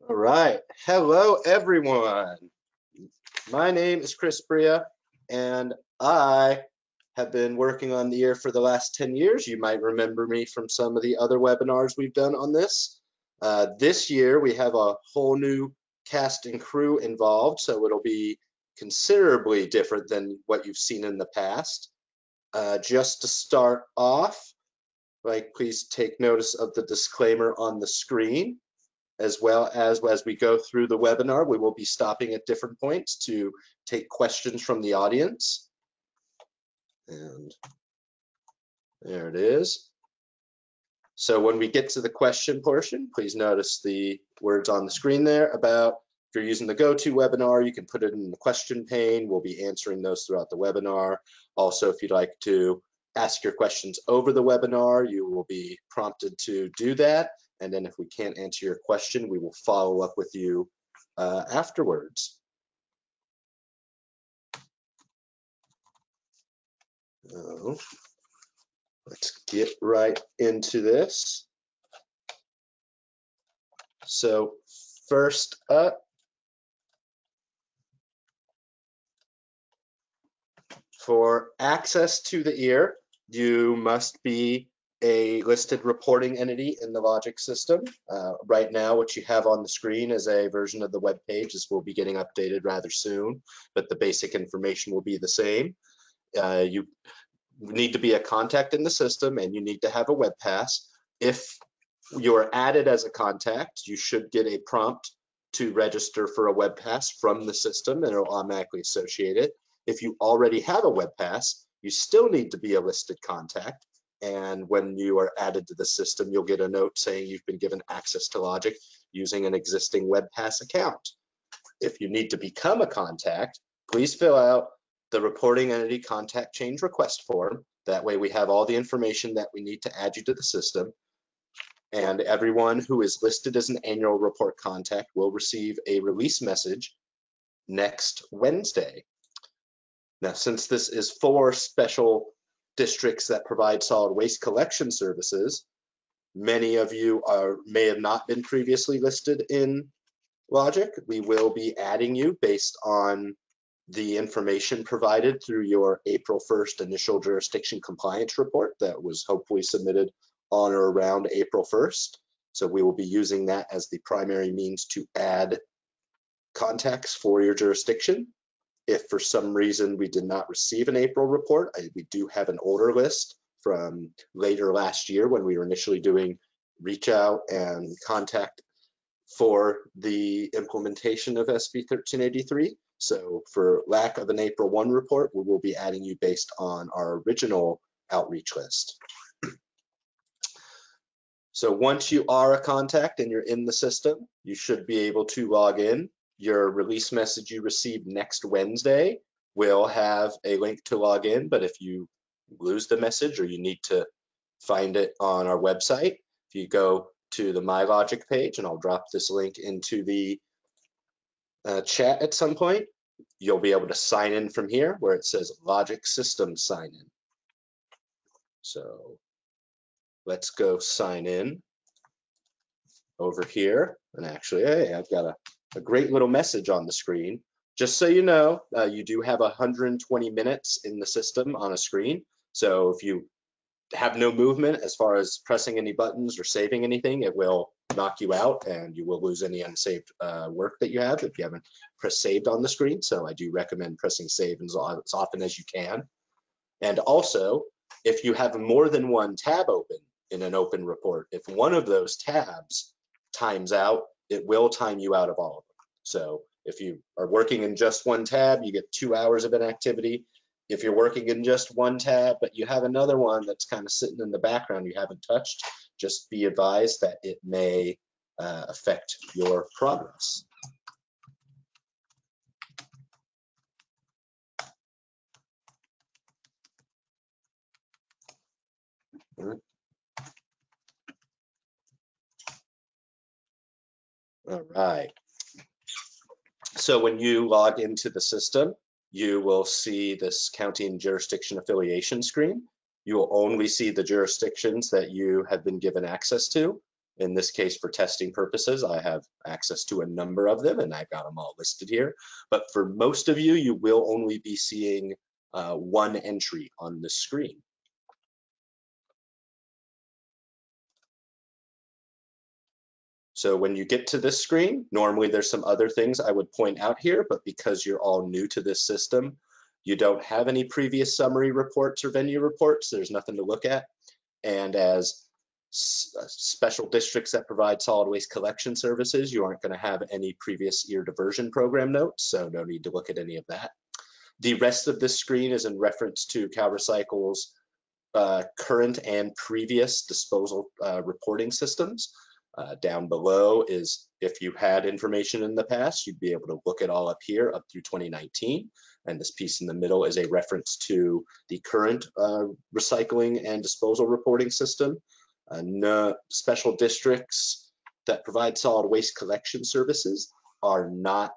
All right. Hello, everyone. My name is Chris Bria, and I have been working on the year for the last 10 years. You might remember me from some of the other webinars we've done on this. This year, we have a whole new cast and crew involved, so it'll be considerably different than what you've seen in the past. Just to start off, please take notice of the disclaimer on the screen. As well as we go through the webinar, we will be stopping at different points to take questions from the audience. And there it is. So when we get to the question portion, please notice the words on the screen there about if you're using the GoToWebinar, you can put it in the question pane. We'll be answering those throughout the webinar. Also, if you'd like to ask your questions over the webinar, you will be prompted to do that. And then if we can't answer your question, we will follow up with you afterwards. So, let's get right into this. So first up, for access to the ear, you must be a listed reporting entity in the Logic system. Right now, what you have on the screen is a version of the web page. This will be getting updated rather soon, but the basic information will be the same. You need to be a contact in the system, and you need to have a web pass. If you're added as a contact, you should get a prompt to register for a web pass from the system, and it'll automatically associate it. If you already have a web pass, you still need to be a listed contact. And when you are added to the system, you'll get a note saying you've been given access to Logic using an existing WebPass account. If you need to become a contact, please fill out the reporting entity contact change request form. That way we have all the information that we need to add you to the system. And everyone who is listed as an annual report contact will receive a release message next Wednesday. Now, since this is for special districts that provide solid waste collection services, many of you may have not been previously listed in Logic. We will be adding you based on the information provided through your April 1st initial jurisdiction compliance report that was hopefully submitted on or around April 1st. So we will be using that as the primary means to add contacts for your jurisdiction. If for some reason we did not receive an April report, we do have an older list from later last year when we were initially doing reach out and contact for the implementation of SB 1383. So for lack of an April 1 report, we will be adding you based on our original outreach list. So once you are a contact and you're in the system, you should be able to log in. Your release message you receive next Wednesday will have a link to log in, but if you lose the message or you need to find it on our website, if you go to the My Logic page, and I'll drop this link into the chat at some point, you'll be able to sign in from here where it says Logic System Sign In. So let's go sign in over here. And actually, hey, I've got a great little message on the screen. Just so you know, you do have 120 minutes in the system on a screen. So if you have no movement as far as pressing any buttons or saving anything, it will knock you out and you will lose any unsaved work that you have if you haven't pressed saved on the screen. So I do recommend pressing save as often as you can. And also, if you have more than one tab open in an open report, if one of those tabs times out, it will time you out of all of them. So if you are working in just one tab, you get 2 hours of inactivity. If you're working in just one tab, but you have another one that's kind of sitting in the background you haven't touched, just be advised that it may affect your progress. All right. So when you log into the system, you will see this county and jurisdiction affiliation screen. You will only see the jurisdictions that you have been given access to. In this case, for testing purposes, I have access to a number of them and I've got them all listed here. But for most of you, you will only be seeing one entry on the screen. So when you get to this screen, normally there's some other things I would point out here, but because you're all new to this system, you don't have any previous summary reports or venue reports. There's nothing to look at. And as special districts that provide solid waste collection services, you aren't going to have any previous year diversion program notes, so no need to look at any of that. The rest of this screen is in reference to CalRecycle's current and previous disposal reporting systems. Down below is if you had information in the past, you'd be able to look it all up here up through 2019. And this piece in the middle is a reference to the current recycling and disposal reporting system. No, special districts that provide solid waste collection services are not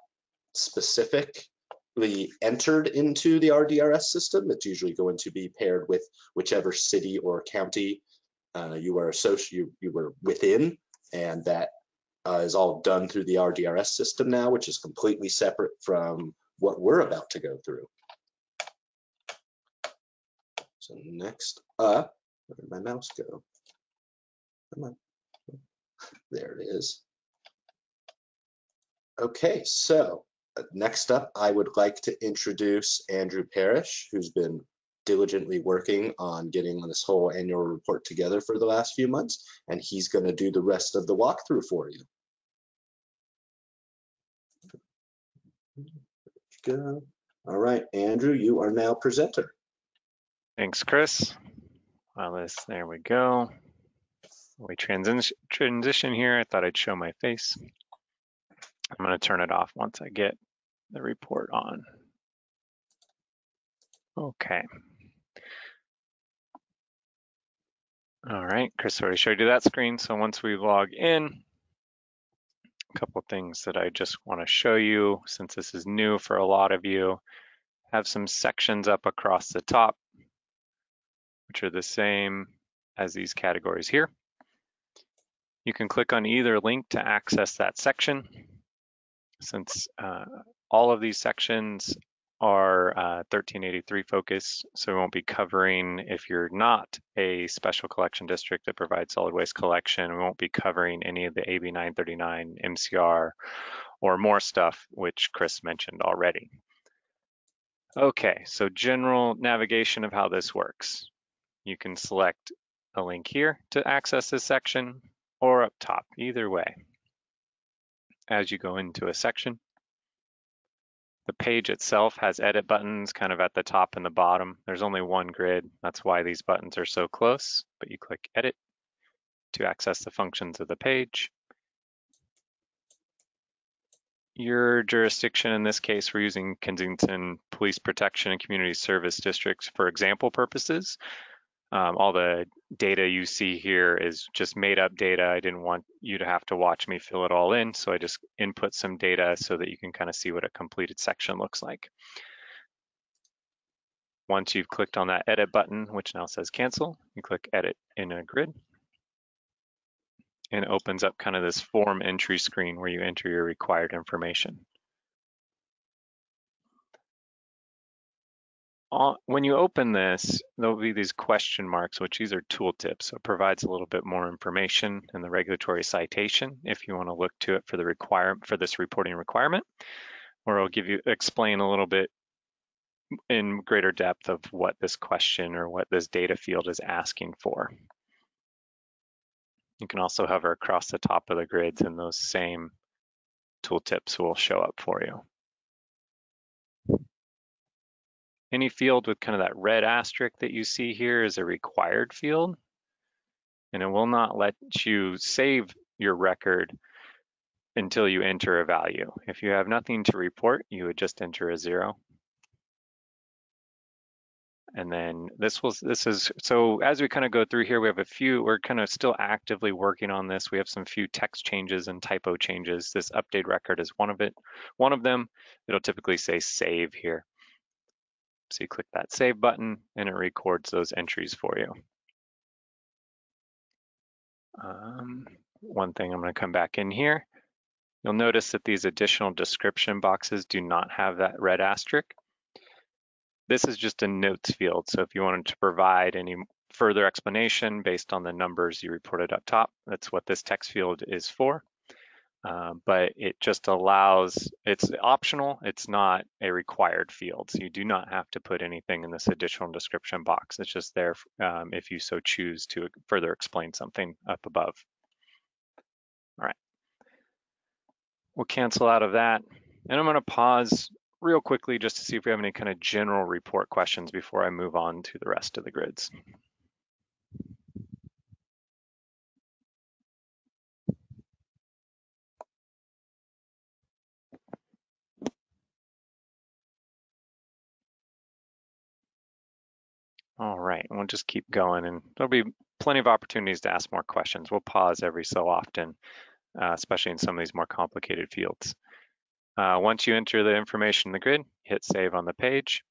specifically entered into the RDRS system. It's usually going to be paired with whichever city or county you were within. And that is all done through the RDRS system now, which is completely separate from what we're about to go through. So next up, where did my mouse go? Come on. There it is. Okay, so next up, I would like to introduce Andrew Parrish, who's been diligently working on getting this whole annual report together for the last few months, and he's going to do the rest of the walkthrough for you. Go. All right, Andrew, you are now presenter. Thanks, Chris. Well, there we go. We transition here. I thought I'd show my face. I'm going to turn it off once I get the report on. Okay. All right, Chris already showed you that screen. So once we log in, a couple of things that I just want to show you, since this is new for a lot of you, have some sections up across the top, which are the same as these categories here. You can click on either link to access that section. Since all of these sections are 1383 focus, so we won't be covering, if you're not a special collection district that provides solid waste collection, we won't be covering any of the AB 939, MCR, or more stuff, which Chris mentioned already. Okay, so general navigation of how this works. You can select a link here to access this section, or up top, either way. As you go into a section, the page itself has edit buttons kind of at the top and the bottom. There's only one grid. That's why these buttons are so close, but you click edit to access the functions of the page. Your jurisdiction, in this case, we're using Kensington Police Protection and Community Service Districts for example purposes. All the data you see here is just made up data. I didn't want you to have to watch me fill it all in, so I just input some data so that you can kind of see what a completed section looks like. Once you've clicked on that edit button, which now says cancel, you click edit in a grid, and it opens up kind of this form entry screen where you enter your required information. When you open this, there'll be these question marks, which these are tooltips. So it provides a little bit more information in the regulatory citation if you want to look to it for the for this reporting requirement, or it'll explain a little bit in greater depth of what this question or what this data field is asking for. You can also hover across the top of the grids and those same tooltips will show up for you. Any field with kind of that red asterisk that you see here is a required field, and it will not let you save your record until you enter a value. If you have nothing to report, you would just enter a 0. And then so as we kind of go through here, we have we're kind of still actively working on this. We have some few text changes and typo changes. This update record is one of them. It'll typically say save here. So you click that save button and it records those entries for you. one thing, I'm going to come back in here. You'll notice that these additional description boxes do not have that red asterisk. This is just a notes field. So if you wanted to provide any further explanation based on the numbers you reported up top, that's what this text field is for. But it just allows, it's optional, it's not a required field. So you do not have to put anything in this additional description box. It's just there if you so choose to further explain something up above. All right, we'll cancel out of that. And I'm gonna pause real quickly just to see if we have any kind of general report questions before I move on to the rest of the grids. All right, and we'll just keep going, and there'll be plenty of opportunities to ask more questions. We'll pause every so often, especially in some of these more complicated fields. Once you enter the information in the grid, hit save on the page.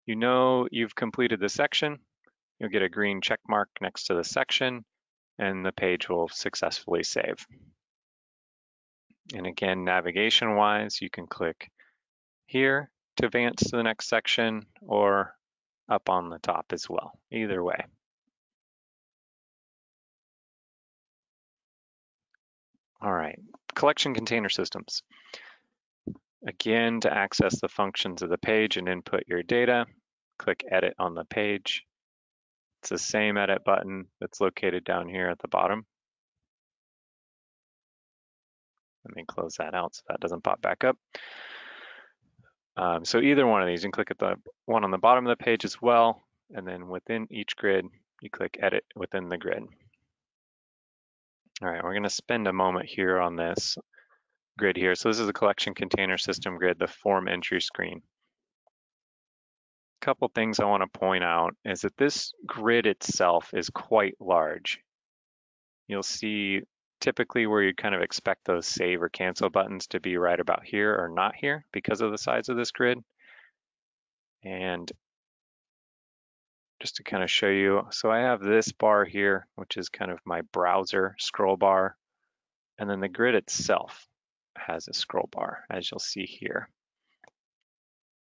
You know you've completed the section. You'll get a green check mark next to the section, and the page will successfully save. And again, navigation-wise, you can click here to advance to the next section, or up on the top as well, either way. All right, collection container systems. Again, to access the functions of the page and input your data, click Edit on the page. It's the same Edit button that's located down here at the bottom. Let me close that out so that doesn't pop back up. So either one of these, you can click at the one on the bottom of the page as well, and then within each grid, you click Edit within the grid. All right, we're gonna spend a moment here on this grid here. So this is a collection container system grid, the form entry screen. A couple things I want to point out is that this grid itself is quite large. You'll see typically where you kind of expect those save or cancel buttons to be right about here or not here because of the size of this grid. And just to kind of show you, so I have this bar here, which is kind of my browser scroll bar. And then the grid itself has a scroll bar, as you'll see here.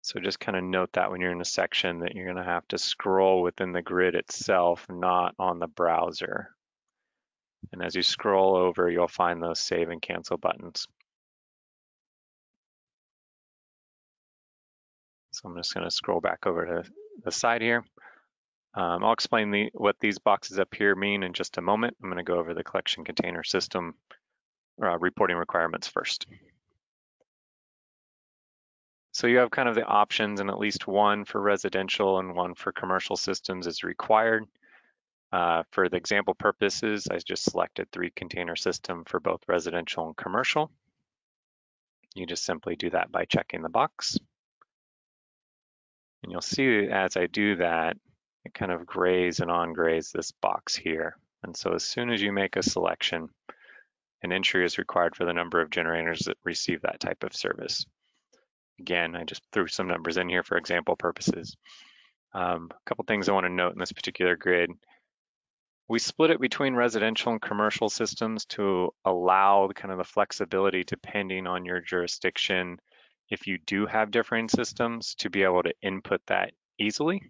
So just kind of note that when you're in a section that you're going to have to scroll within the grid itself, not on the browser. And as you scroll over, you'll find those save and cancel buttons. So I'm just going to scroll back over to the side here. I'll explain what these boxes up here mean in just a moment. I'm going to go over the collection container system reporting requirements first. So you have kind of the options, and at least one for residential and one for commercial systems is required. For the example purposes, I just selected 3 container system for both residential and commercial. You just simply do that by checking the box. And you'll see as I do that, it kind of grays and on-grays this box here. And so as soon as you make a selection, an entry is required for the number of generators that receive that type of service. Again, I just threw some numbers in here for example purposes. A couple things I want to note in this particular grid. We split it between residential and commercial systems to allow kind of the flexibility depending on your jurisdiction. If you do have differing systems, to be able to input that easily.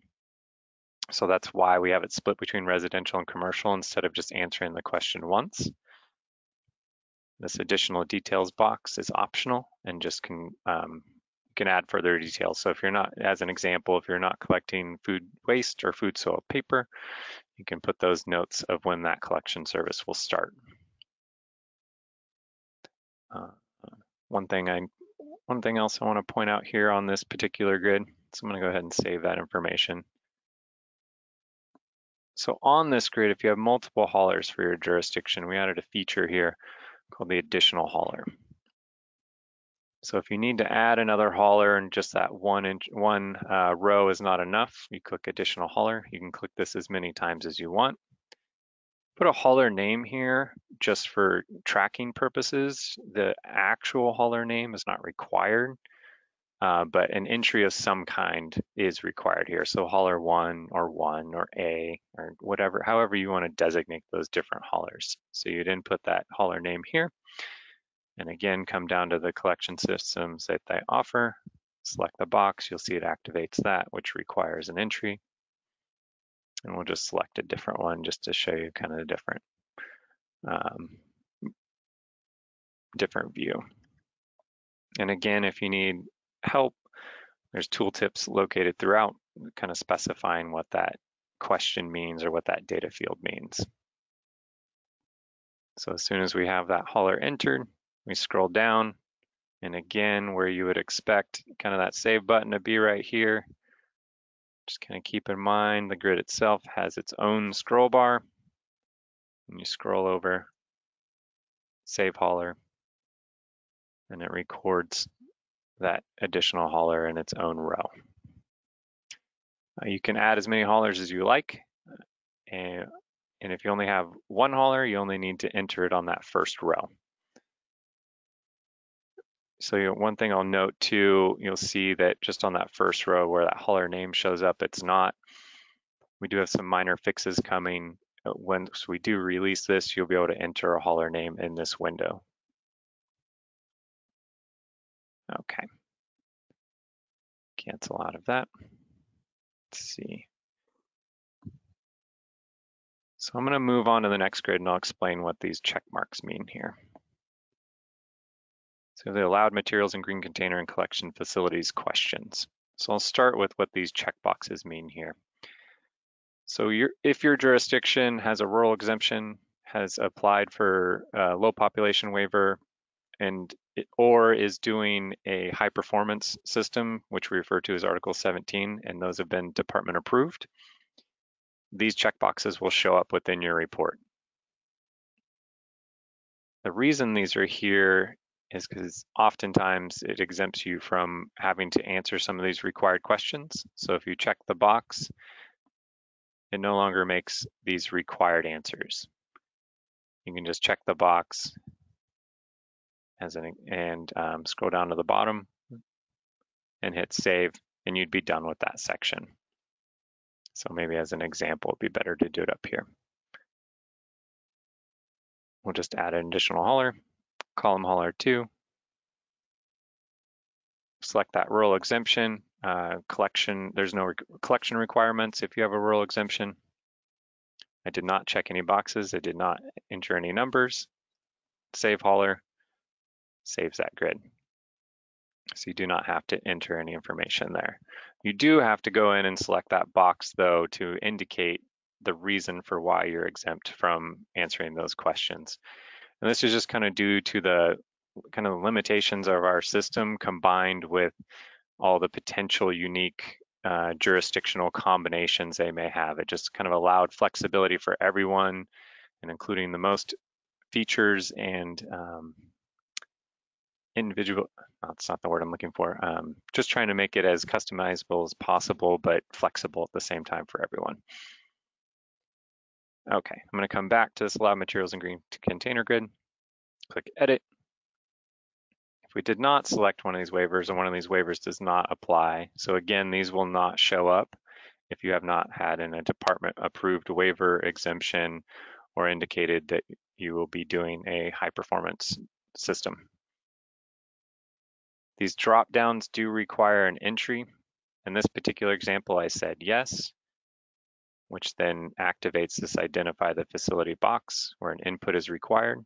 So that's why we have it split between residential and commercial instead of just answering the question once. This additional details box is optional and just can add further details. So if you're not, as an example, if you're not collecting food waste or food soil paper, you can put those notes of when that collection service will start. One thing else I want to point out here on this particular grid, so I'm going to go ahead and save that information. So on this grid, if you have multiple haulers for your jurisdiction, we added a feature here called the additional hauler. So if you need to add another hauler and just that one row is not enough, you click additional hauler. You can click this as many times as you want. Put a hauler name here just for tracking purposes. The actual hauler name is not required. but an entry of some kind is required here. So hauler 1 or A or whatever, however you want to designate those different haulers. So you'd input that hauler name here. And again, come down to the collection systems that they offer, select the box, you'll see it activates that, which requires an entry. And we'll just select a different one just to show you kind of a different view. And again, if you need help, there's tooltips located throughout, kind of specifying what that question means or what that data field means. So as soon as we have that hauler entered, we scroll down, and again, where you would expect kind of that save button to be right here, just kind of keep in mind the grid itself has its own scroll bar. And you scroll over, save hauler, and it records that additional hauler in its own row. You can add as many haulers as you like, and if you only have one hauler, you only need to enter it on that first row. So one thing I'll note too, you'll see that just on that first row where that hauler name shows up, it's not. We do have some minor fixes coming. Once we do release this, you'll be able to enter a hauler name in this window. Okay. Cancel out of that. Let's see. So I'm going to move on to the next grid and I'll explain what these check marks mean here. So the allowed materials and green container and collection facilities questions. So I'll start with what these check boxes mean here. So if your jurisdiction has a rural exemption, has applied for a low population waiver, or is doing a high performance system, which we refer to as Article 17, and those have been department approved, these checkboxes will show up within your report. The reason these are here is because oftentimes it exempts you from having to answer some of these required questions. So if you check the box, it no longer makes these required answers. You can just check the box and scroll down to the bottom and hit save, and you'd be done with that section. So maybe as an example, it'd be better to do it up here. We'll just add an additional hauler, column hauler 2. Select that rural exemption, collection. There's no collection requirements if you have a rural exemption. I did not check any boxes. I did not enter any numbers. Save hauler, saves that grid. So you do not have to enter any information there. You do have to go in and select that box though to indicate the reason for why you're exempt from answering those questions. And this is just kind of due to the kind of limitations of our system combined with all the potential unique jurisdictional combinations they may have. It just kind of allowed flexibility for everyone and including the most features and individual, that's not the word I'm looking for, just trying to make it as customizable as possible, but flexible at the same time for everyone. Okay, I'm gonna come back to this allowed materials and green container grid, click edit. If we did not select one of these waivers and one of these waivers does not apply, so again, these will not show up if you have not had in a department approved waiver exemption or indicated that you will be doing a high performance system. These drop downs do require an entry. In this particular example, I said yes, which then activates this identify the facility box where an input is required.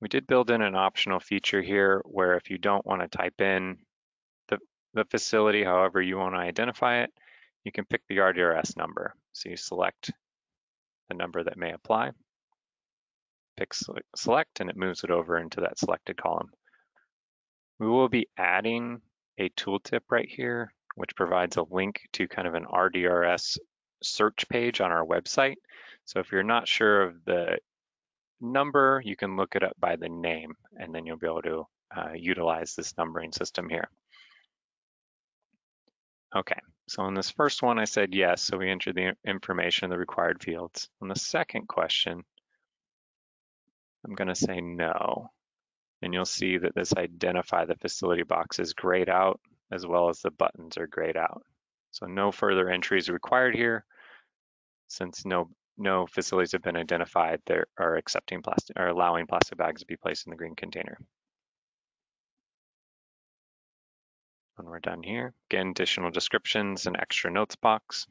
We did build in an optional feature here where if you don't want to type in the facility, however you want to identify it, you can pick the RDRS number. So you select the number that may apply, pick select, and it moves it over into that selected column. We will be adding a tooltip right here, which provides a link to kind of an RDRS search page on our website. So if you're not sure of the number, you can look it up by the name, and then you'll be able to utilize this numbering system here. Okay, so in this first one, I said yes, so we entered the information in the required fields. On the second question, I'm gonna say no. And you'll see that this identify the facility box is grayed out, as well as the buttons are grayed out. So no further entries required here, since no facilities have been identified that are accepting plastic or allowing plastic bags to be placed in the green container. When we're done here, again, additional descriptions and extra notes box.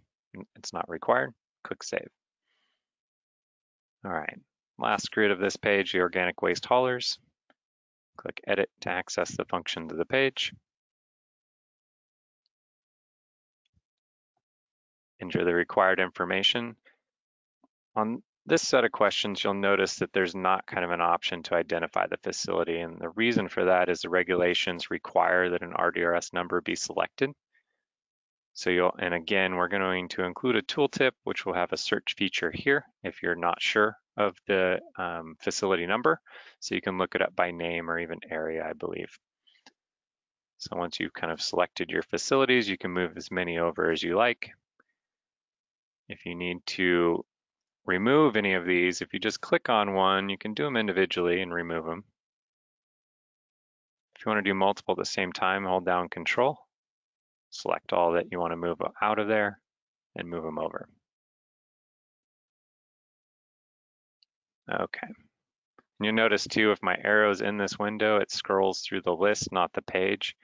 It's not required. Click Save. All right, last grid of this page, the organic waste haulers. Click Edit to access the functions of the page. Enter the required information. On this set of questions, you'll notice that there's not kind of an option to identify the facility. And the reason for that is the regulations require that an RDRS number be selected. So and again, we're going to include a tooltip, which will have a search feature here if you're not sure of the facility number. So you can look it up by name or even area, I believe. So once you've kind of selected your facilities, you can move as many over as you like. If you need to remove any of these, if you just click on one, you can do them individually and remove them. If you want to do multiple at the same time, hold down Control, select all that you want to move out of there, and move them over. Okay. And you'll notice too, if my arrow's in this window, it scrolls through the list, not the page.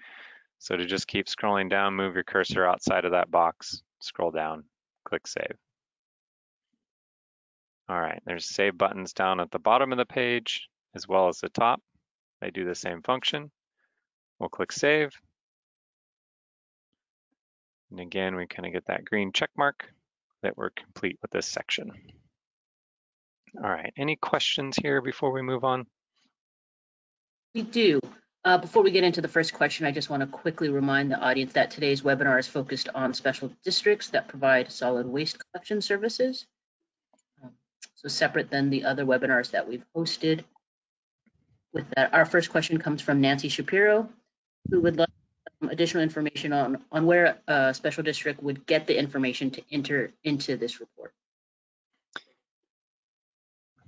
So to just keep scrolling down, move your cursor outside of that box, scroll down, click Save. All right, there's Save buttons down at the bottom of the page, as well as the top. They do the same function. We'll click Save. And again, we kind of get that green check mark that we're complete with this section. All right, any questions here before we move on? We do. Before we get into the first question, I just want to quickly remind the audience that today's webinar is focused on special districts that provide solid waste collection services. So separate than the other webinars that we've hosted. With that, our first question comes from Nancy Shapiro, who would like additional information on where a special district would get the information to enter into this report.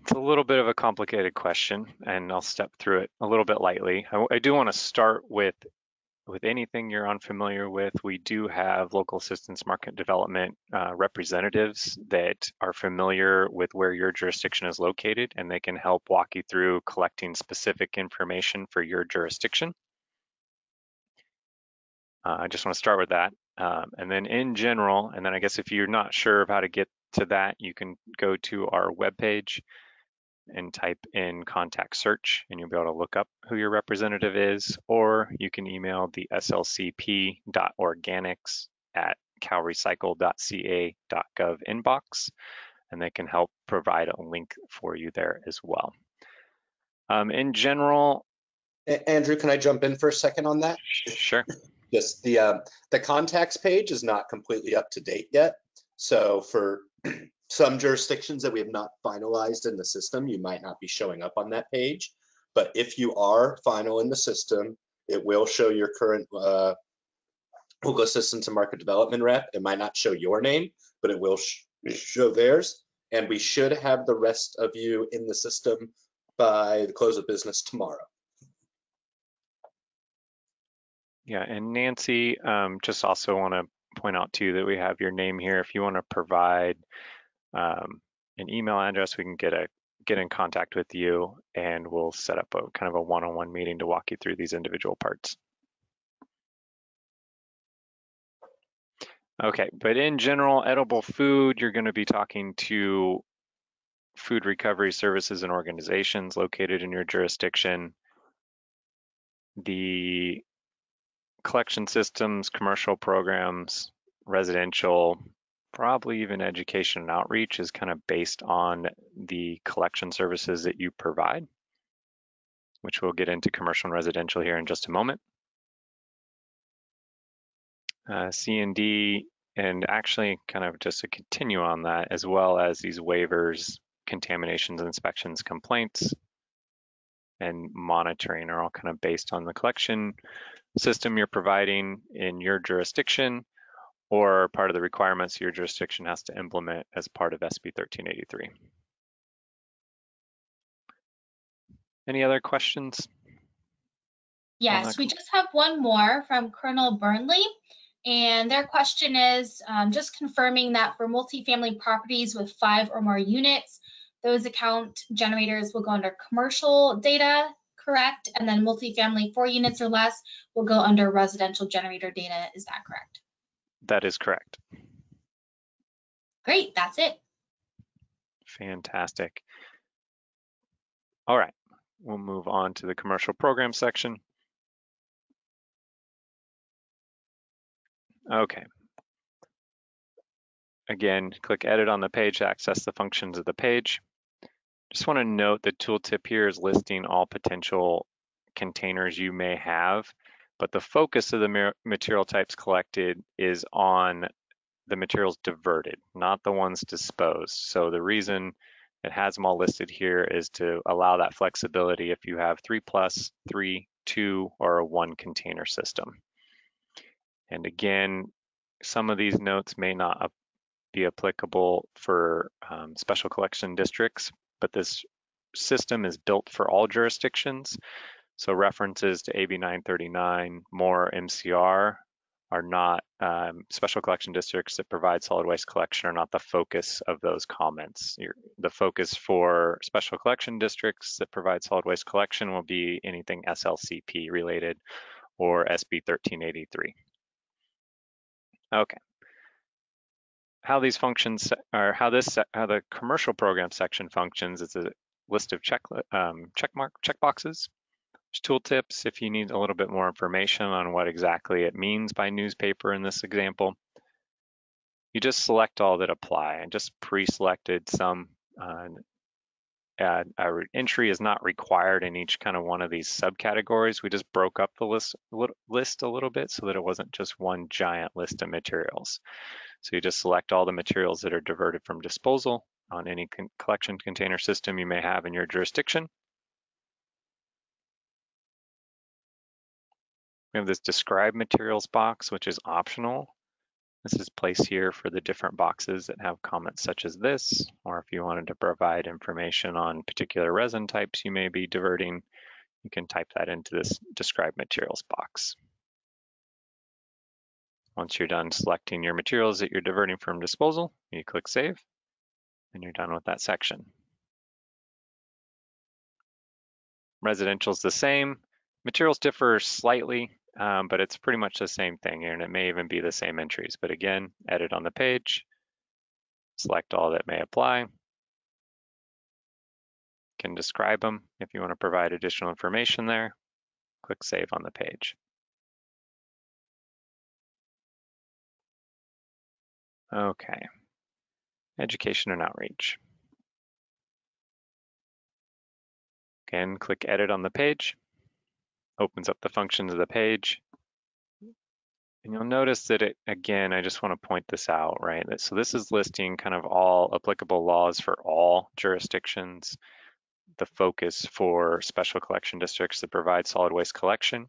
It's a little bit of a complicated question, and I'll step through it a little bit lightly. I do want to start with anything you're unfamiliar with. We do have local assistance market development representatives that are familiar with where your jurisdiction is located, and they can help walk you through collecting specific information for your jurisdiction. I just want to start with that. And then in general, and then I guess if you're not sure of how to get to that, you can go to our webpage and type in contact search, and you'll be able to look up who your representative is, or you can email the slcp.organics@calrecycle.ca.gov inbox, and they can help provide a link for you there as well. In general, Andrew, can I jump in for a second on that? Sure. Yes, the contacts page is not completely up to date yet. So for some jurisdictions that we have not finalized in the system, you might not be showing up on that page. But if you are final in the system, it will show your current local assistance and market development rep. It might not show your name, but it will show theirs. And we should have the rest of you in the system by the close of business tomorrow. Yeah, and Nancy, just also want to point out too that we have your name here. If you want to provide an email address, we can get in contact with you, and we'll set up a kind of a one-on-one meeting to walk you through these individual parts. Okay, but in general, edible food, you're going to be talking to food recovery services and organizations located in your jurisdiction. The collection systems, commercial programs, residential, probably even education and outreach is kind of based on the collection services that you provide, which we'll get into commercial and residential here in just a moment. C&D, and actually kind of just to continue on that, as well as these waivers, contaminations, inspections, complaints, and monitoring are all kind of based on the collection system you're providing in your jurisdiction, or part of the requirements your jurisdiction has to implement as part of SB 1383. Any other questions? Yes, we just have one more from Colonel Burnley. And their question is just confirming that for multifamily properties with 5 or more units, those account generators will go under commercial data, correct? And then multifamily 4 units or less will go under residential generator data. Is that correct? That is correct. Great, that's it. Fantastic. All right, we'll move on to the commercial program section. Okay. Again, click Edit on the page to access the functions of the page. Just want to note the tooltip here is listing all potential containers you may have, but the focus of the material types collected is on the materials diverted, not the ones disposed. So the reason it has them all listed here is to allow that flexibility if you have 3+, 3, 2, or a 1 container system. And again, some of these notes may not be applicable for special collection districts, but this system is built for all jurisdictions. So references to AB 939, more MCR are not special collection districts that provide solid waste collection are not the focus of those comments. The focus for special collection districts that provide solid waste collection will be anything SLCP related or SB 1383. Okay. How these functions or how the commercial program section functions is a list of checkboxes. Tooltips if you need a little bit more information on what exactly it means by newspaper in this example. You just select all that apply. I just pre-selected some. Our entry is not required in each kind of one of these subcategories. We just broke up the list a little bit so that it wasn't just one giant list of materials. So you just select all the materials that are diverted from disposal on any collection container system you may have in your jurisdiction. We have this describe materials box, which is optional. This is placed here for the different boxes that have comments such as this, or if you wanted to provide information on particular resin types you may be diverting, you can type that into this describe materials box. Once you're done selecting your materials that you're diverting from disposal, you click save, and you're done with that section. Residential is the same. Materials differ slightly, but it's pretty much the same thing, and it may even be the same entries. But again, edit on the page, select all that may apply. You can describe them if you want to provide additional information there. Click save on the page. Okay, education and outreach. Again, click edit on the page, opens up the functions of the page. And you'll notice that it, again, I just want to point this out, right? So this is listing kind of all applicable laws for all jurisdictions. The focus for special collection districts that provide solid waste collection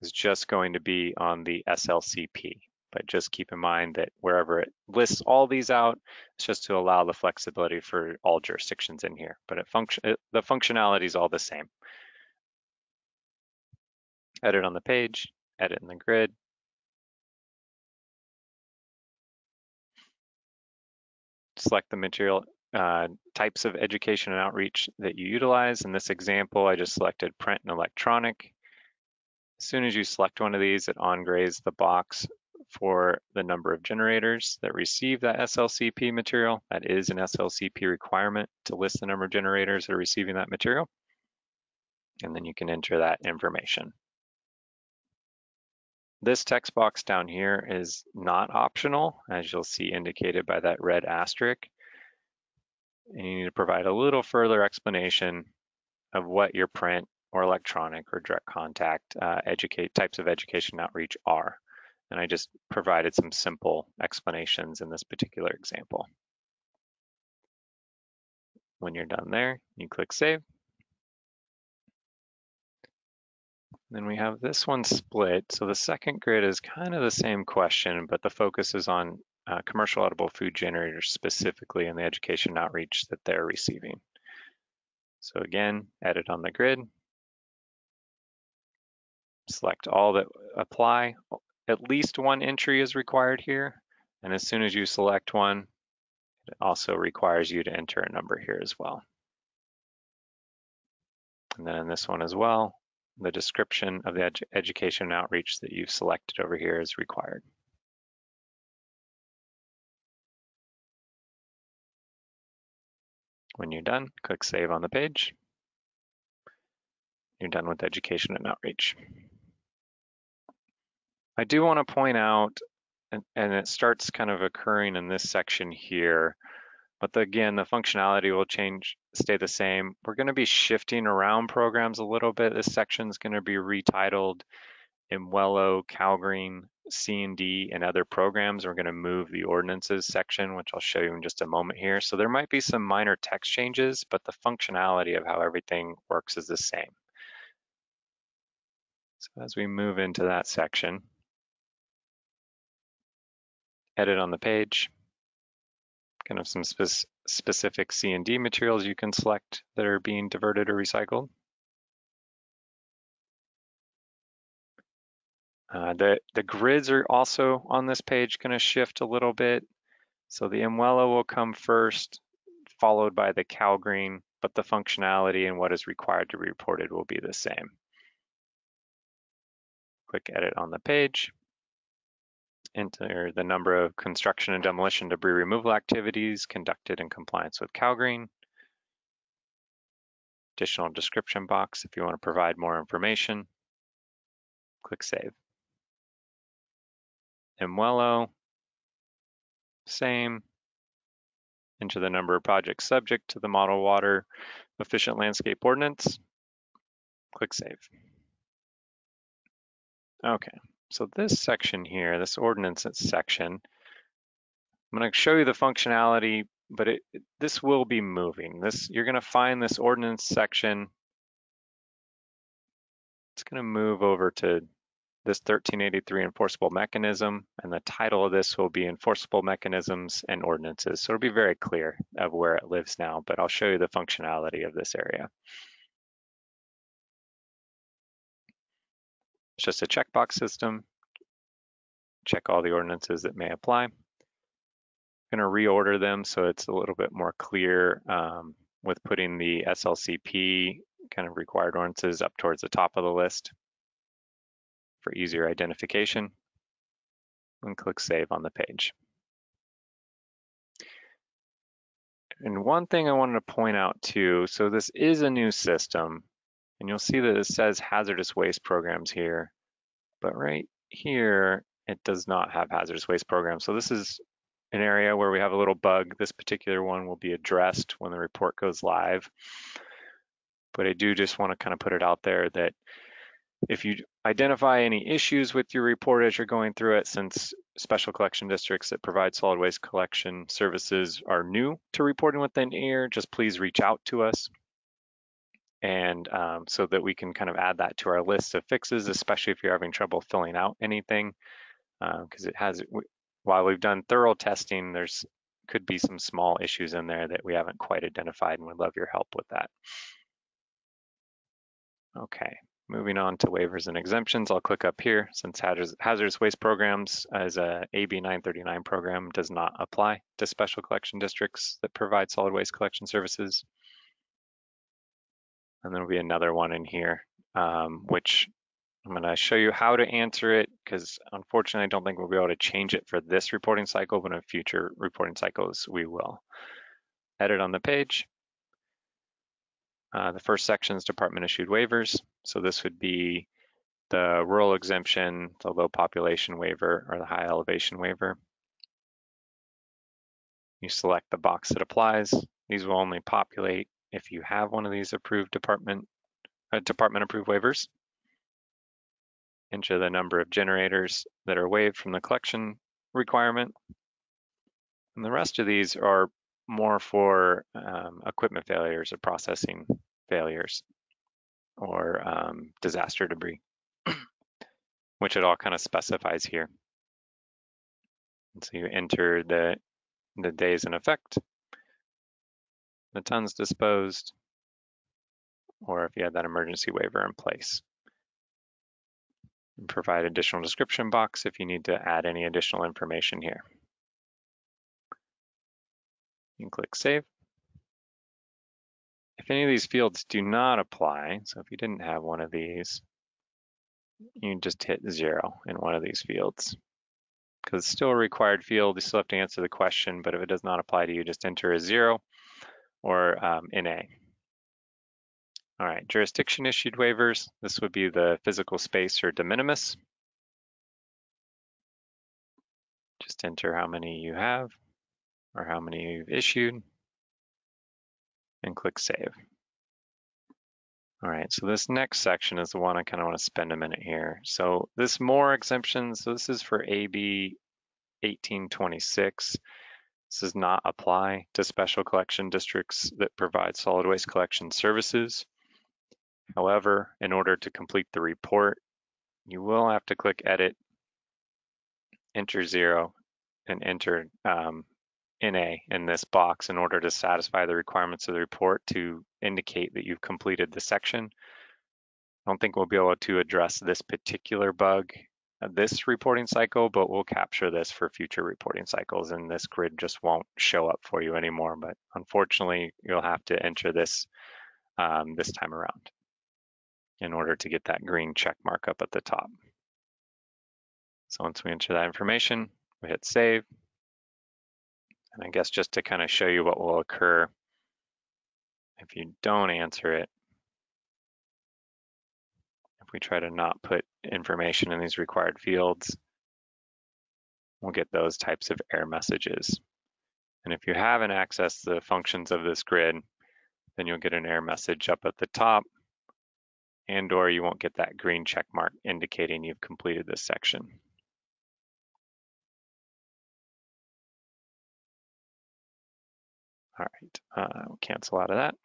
is just going to be on the SLCP. But just keep in mind that wherever it lists all these out, it's just to allow the flexibility for all jurisdictions in here. But the functionality is all the same. Edit on the page, edit in the grid. Select the material types of education and outreach that you utilize. In this example, I just selected print and electronic. As soon as you select one of these, it on-grays the box for the number of generators that receive that SLCP material. That is an SLCP requirement to list the number of generators that are receiving that material. And then you can enter that information. This text box down here is not optional, as you'll see indicated by that red asterisk. And you need to provide a little further explanation of what your print or electronic or direct contact types of education outreach are. And I just provided some simple explanations in this particular example. When you're done there, you click save. Then we have this one split. So the second grid is kind of the same question, but the focus is on commercial edible food generators specifically in the education outreach that they're receiving. So again, edit on the grid. select all that apply. At least one entry is required here. And as soon as you select one, it also requires you to enter a number here as well. And then in this one as well, the description of the education and outreach that you've selected over here is required. When you're done, click Save on the page. You're done with education and outreach. I do want to point out, and it starts kind of occurring in this section here, but again, the functionality will stay the same. We're going to be shifting around programs a little bit. This section is going to be retitled Imwello, CalGreen, C&D, and other programs. We're going to move the ordinances section, which I'll show you in just a moment here. So there might be some minor text changes, but the functionality of how everything works is the same. So as we move into that section, edit on the page, kind of some specific C&D materials you can select that are being diverted or recycled. The grids are also on this page going to shift a little bit. So the Imwello will come first, followed by the CalGreen, but the functionality and what is required to be reported will be the same. Click Edit on the page. Enter the number of construction and demolition debris removal activities conducted in compliance with CalGreen. Additional description box if you want to provide more information. Click Save. Imwello, same. Enter the number of projects subject to the Model Water Efficient Landscape Ordinance. Click Save. Okay, so this section here, this ordinances section, I'm going to show you the functionality, but this will be moving. You're going to find this ordinance section. It's going to move over to this 1383 enforceable mechanism, and the title of this will be Enforceable Mechanisms and Ordinances. So it'll be very clear of where it lives now, but I'll show you the functionality of this area. It's just a checkbox system. Check all the ordinances that may apply. I'm going to reorder them so it's a little bit more clear with putting the SLCP kind of required ordinances up towards the top of the list for easier identification, and click Save on the page. And one thing I wanted to point out too, so this is a new system, and you'll see that it says hazardous waste programs here, but right here, it does not have hazardous waste programs. So this is an area where we have a little bug. This particular one will be addressed when the report goes live. But I do just want to kind of put it out there that if you identify any issues with your report as you're going through it, since special collection districts that provide solid waste collection services are new to reporting within EAR, just please reach out to us. And so that we can kind of add that to our list of fixes, especially if you're having trouble filling out anything, because while we've done thorough testing, there's could be some small issues in there that we haven't quite identified, and we'd love your help with that. Okay, moving on to waivers and exemptions. I'll click up here since hazardous waste programs as a AB 939 program does not apply to special collection districts that provide solid waste collection services. And there'll be another one in here, which I'm going to show you how to answer it because unfortunately I don't think we'll be able to change it for this reporting cycle, but in future reporting cycles we will. Edit on the page. The first section is department issued waivers. So this would be the rural exemption, the low population waiver, or the high elevation waiver. You select the box that applies. These will only populate if you have one of these approved department approved waivers. Enter the number of generators that are waived from the collection requirement. And the rest of these are more for equipment failures or processing failures or disaster debris, which it all kind of specifies here. And so you enter the days in effect, the tons disposed, or if you have that emergency waiver in place. And provide additional description box if you need to add any additional information here. You can click Save. If any of these fields do not apply, so if you didn't have one of these, you just hit 0 in one of these fields. Because it's still a required field, you still have to answer the question, but if it does not apply to you, just enter a 0 or NA. All right, jurisdiction issued waivers. This would be the physical space or de minimis. Just enter how many you have or how many you've issued and click Save. All right, so this next section is the one I kind of want to spend a minute here. So this more exemptions, so this is for AB 1826. This does not apply to special collection districts that provide solid waste collection services. However, in order to complete the report, you will have to click Edit, enter 0, and enter NA in this box in order to satisfy the requirements of the report to indicate that you've completed the section. I don't think we'll be able to address this particular bug this reporting cycle, but we'll capture this for future reporting cycles, and this grid just won't show up for you anymore. But unfortunately, you'll have to enter this this time around in order to get that green check mark up at the top. So once we enter that information, we hit Save. And I guess just to kind of show you what will occur if you don't answer it, if we try to not put information in these required fields, we'll get those types of error messages. And if you haven't accessed the functions of this grid, then you'll get an error message up at the top, and or you won't get that green check mark indicating you've completed this section. All right, we'll cancel out of that.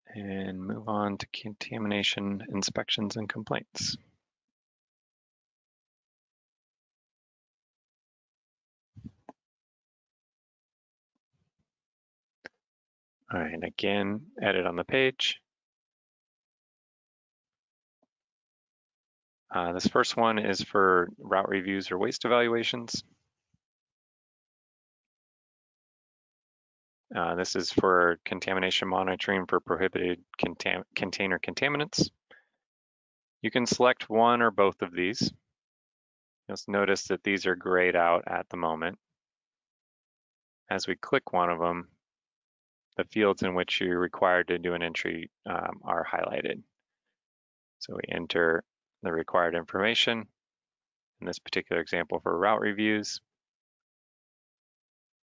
And move on to contamination inspections and complaints. All right, again, edit on the page. This first one is for route reviews or waste evaluations. This is for contamination monitoring for prohibited container contaminants. You can select one or both of these. You'll notice that these are grayed out at the moment. As we click one of them, the fields in which you're required to do an entry are highlighted. So we enter the required information, in this particular example for route reviews,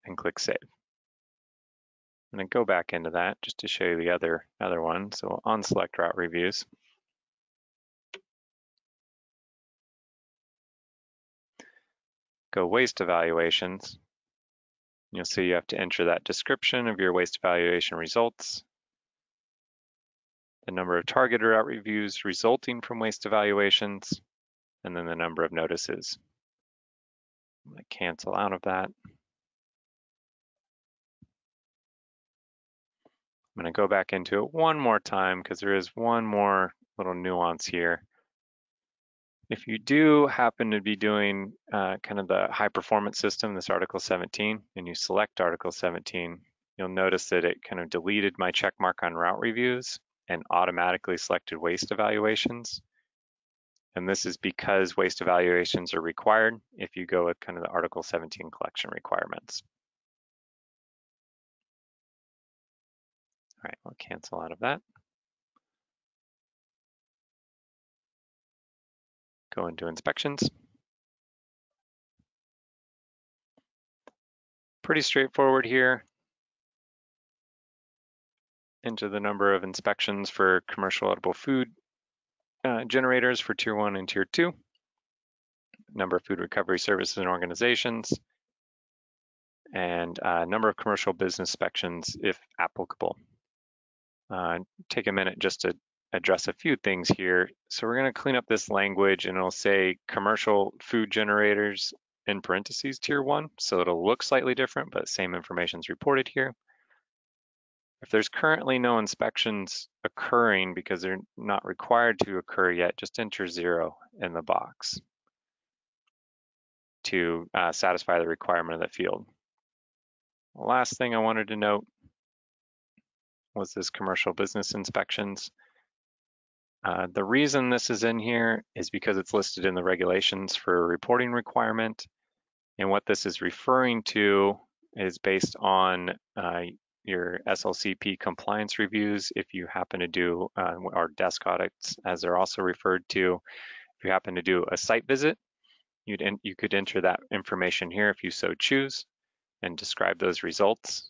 and click Save. And then go back into that just to show you the other one. So on select route reviews. Go waste evaluations. You'll see you have to enter that description of your waste evaluation results, the number of targeted route reviews resulting from waste evaluations, and then the number of notices. I'm going to cancel out of that. I'm going to go back into it one more time because there is one more little nuance here. If you do happen to be doing kind of the high performance system, this Article 17, and you select Article 17, you'll notice that it kind of deleted my check mark on route reviews and automatically selected waste evaluations. And this is because waste evaluations are required if you go with kind of the Article 17 collection requirements. All right, we'll cancel out of that. Go into inspections. Pretty straightforward here. Enter the number of inspections for commercial edible food generators for Tier 1 and Tier 2. Number of food recovery services and organizations. And number of commercial business inspections if applicable. Take a minute just to address a few things here. So we're going to clean up this language and it'll say commercial food generators in parentheses Tier 1. So it'll look slightly different, but same information is reported here. If there's currently no inspections occurring because they're not required to occur yet, just enter 0 in the box to satisfy the requirement of the field. The last thing I wanted to note was this commercial business inspections. The reason this is in here is because it's listed in the regulations for a reporting requirement. And what this is referring to is based on your SLCP compliance reviews. If you happen to do our desk audits, as they're also referred to, if you happen to do a site visit, you could enter that information here if you so choose and describe those results.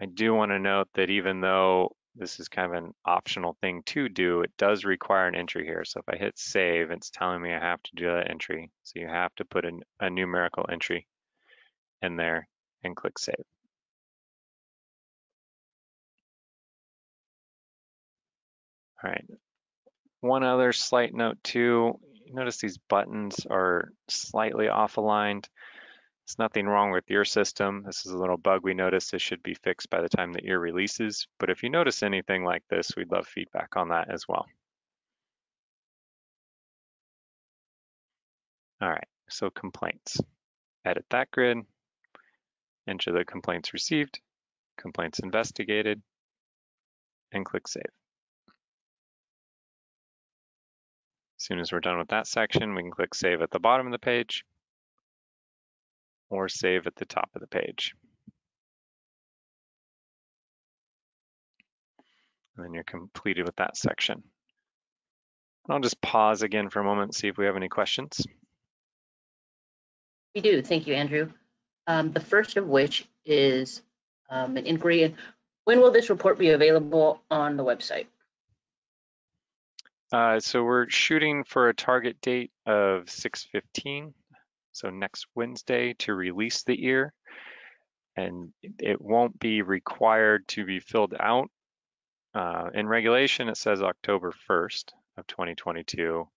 I do want to note that even though this is kind of an optional thing to do, it does require an entry here. So if I hit save, it's telling me I have to do that entry. So you have to put a numerical entry in there and click save. All right, one other slight note too, notice these buttons are slightly off aligned. There's nothing wrong with your system. This is a little bug we noticed. This should be fixed by the time the ear releases. But if you notice anything like this, we'd love feedback on that as well. All right, so complaints. Edit that grid, enter the complaints received, complaints investigated, and click save. As soon as we're done with that section, we can click save at the bottom of the page or save at the top of the page. And then you're completed with that section. And I'll just pause again for a moment and see if we have any questions. We do. Thank you, Andrew. The first of which is an inquiry. When will this report be available on the website? So we're shooting for a target date of 6/15, so next Wednesday, to release the ear. And it won't be required to be filled out. In regulation, it says October 1st of 2022,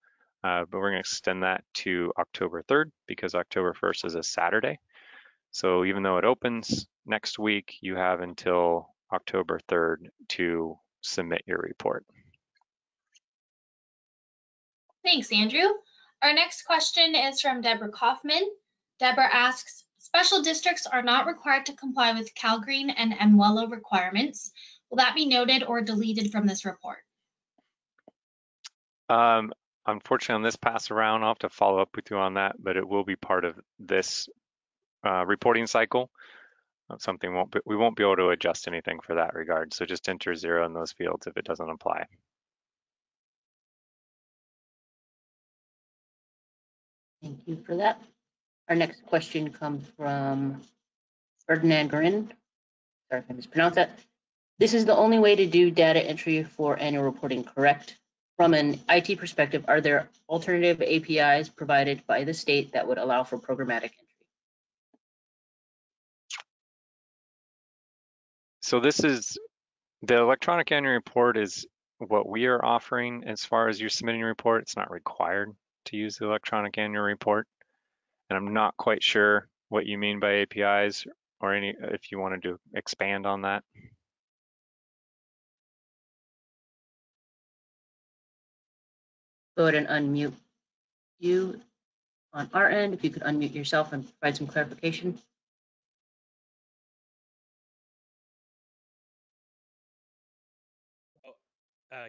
but we're going to extend that to October 3rd because October 1st is a Saturday. So even though it opens next week, you have until October 3rd to submit your report. Thanks, Andrew. Our next question is from Deborah Kaufman. Deborah asks, special districts are not required to comply with CalGreen and MWELA requirements. Will that be noted or deleted from this report? Unfortunately, on this pass around, I'll have to follow up with you on that, but it will be part of this reporting cycle. We won't be able to adjust anything for that regard. So just enter 0 in those fields if it doesn't apply. Thank you for that. Our next question comes from Ferdinand Garin. Sorry if I mispronounced that. This is the only way to do data entry for annual reporting, correct? From an IT perspective, are there alternative APIs provided by the state that would allow for programmatic entry? So this is the electronic annual report is what we are offering as far as you're submitting a report. It's not required to use the electronic annual report. And I'm not quite sure what you mean by APIs or if you wanted to expand on that. Go ahead and unmute you on our end. If you could unmute yourself and provide some clarification.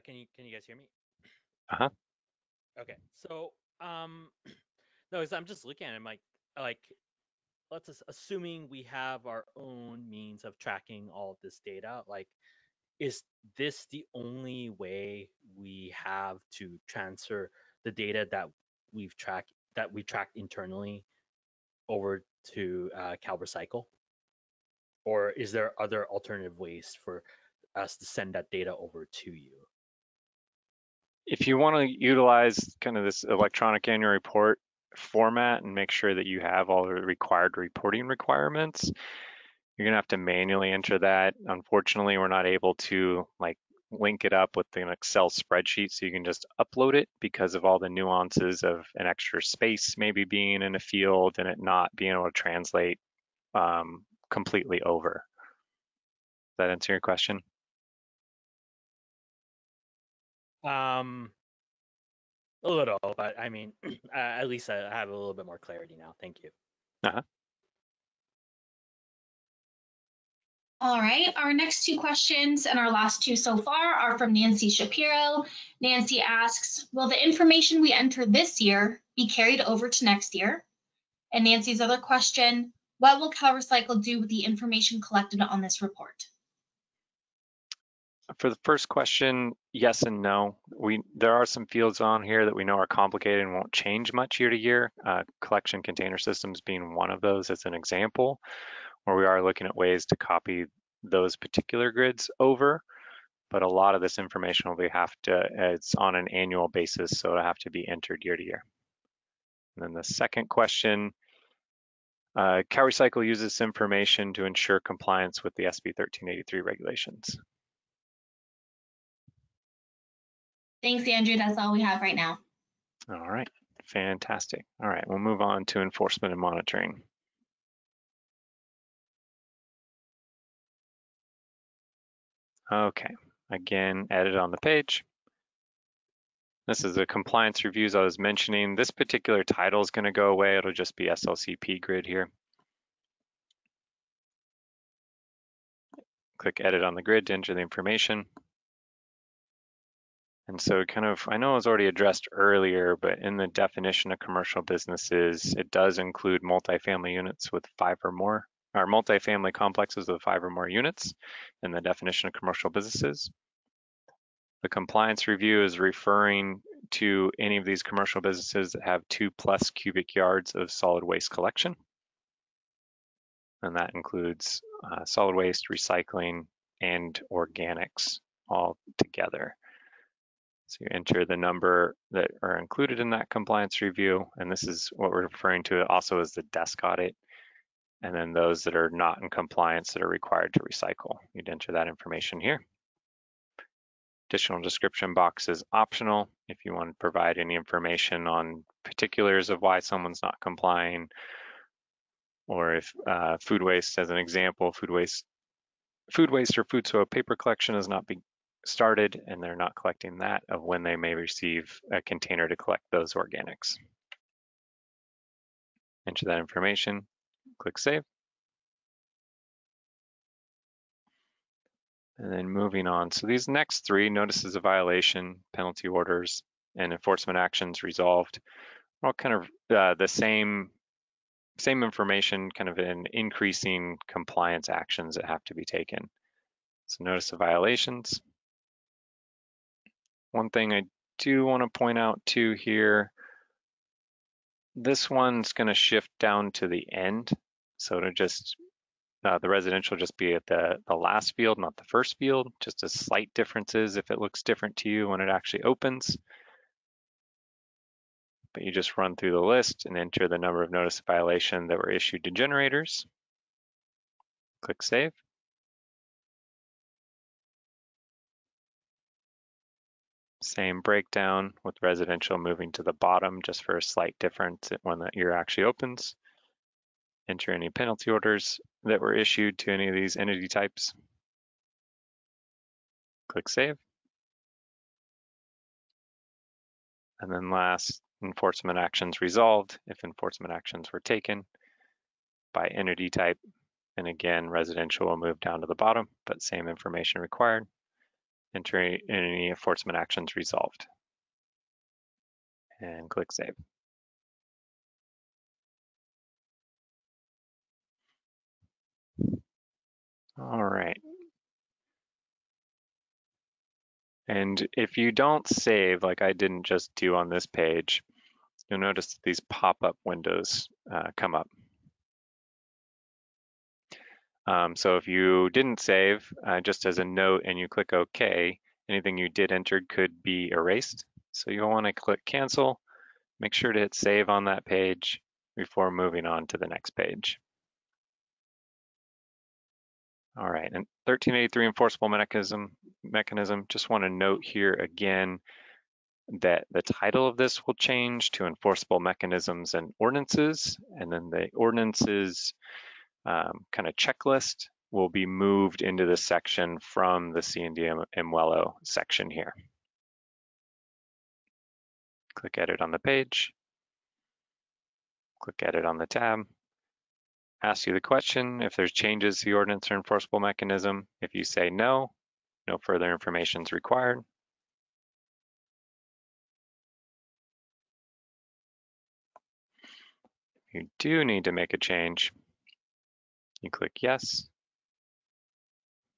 Can you guys hear me? Uh-huh. Okay, so no, I'm just looking at it. I'm like let's assuming we have our own means of tracking all of this data. Like, is this the only way we have to transfer the data that we've tracked internally over to CalRecycle, or is there other alternative ways for us to send that data over to you? If you want to utilize kind of this electronic annual report format and make sure that you have all the required reporting requirements, you're gonna have to manually enter that. Unfortunately, we're not able to link it up with an Excel spreadsheet so you can just upload it because of all the nuances of an extra space maybe being in a field and it not being able to translate completely over. that answer your question? A little, but I mean, at least I have a little bit more clarity now. Thank you. Uh-huh. All right, our next two questions and our last two so far are from Nancy Shapiro. Nancy asks, will the information we enter this year be carried over to next year? And Nancy's other question, what will CalRecycle do with the information collected on this report? For the first question, yes and no. There are some fields on here that we know are complicated and won't change much year to year. Collection container systems being one of those as an example, where we are looking at ways to copy those particular grids over. But a lot of this information it's on an annual basis, so it'll have to be entered year to year. And then the second question, CalRecycle uses this information to ensure compliance with the SB 1383 regulations. Thanks, Andrew. That's all we have right now. All right, fantastic. All right, we'll move on to enforcement and monitoring. Okay, again, edit on the page. This is the compliance reviews I was mentioning. This particular title is going to go away. It'll just be SLCP grid here. Click edit on the grid to enter the information. And so I know it was already addressed earlier, but in the definition of commercial businesses, it does include multifamily units with 5 or more, or multifamily complexes with 5 or more units in the definition of commercial businesses. The compliance review is referring to any of these commercial businesses that have 2+ cubic yards of solid waste collection. And that includes solid waste, recycling, and organics all together. So you enter the number that are included in that compliance review, and this is what we're referring to also as the desk audit, and then those that are not in compliance that are required to recycle. You'd enter that information here. Additional description box is optional if you want to provide any information on particulars of why someone's not complying, or if food waste, as an example, food waste or food soil paper collection has not been started and they're not collecting that, of when they may receive a container to collect those organics. Enter that information, click save. And then moving on. So these next three, notices of violation, penalty orders, and enforcement actions resolved, are all kind of the same information, kind of in increasing compliance actions that have to be taken. So notice of violations. One thing I do want to point out too here, this one's going to shift down to the end. So to just, the residential just be at the last field, not the first field, just a slight differences if it looks different to you when it actually opens. But you just run through the list and enter the number of notice of violation that were issued to generators. Click save. Same breakdown with residential moving to the bottom just for a slight difference when that year actually opens. Enter any penalty orders that were issued to any of these entity types. Click save. And then last, enforcement actions resolved if enforcement actions were taken by entity type. And again, residential will move down to the bottom, but same information required. Enter any enforcement actions resolved. And click save. All right. And if you don't save, like I didn't just do on this page, you'll notice that these pop-up windows come up. So if you didn't save, just as a note, and you click OK, anything you did enter could be erased. So you'll want to click cancel. Make sure to hit save on that page before moving on to the next page. All right, and 1383 enforceable mechanism, just want to note here again that the title of this will change to enforceable mechanisms and ordinances, and then the ordinances kind of checklist will be moved into the section from the C&D Emwello section here. Click Edit on the page, click Edit on the tab, ask you the question if there's changes to the ordinance or enforceable mechanism. If you say no, no further information is required. If you do need to make a change, you click yes.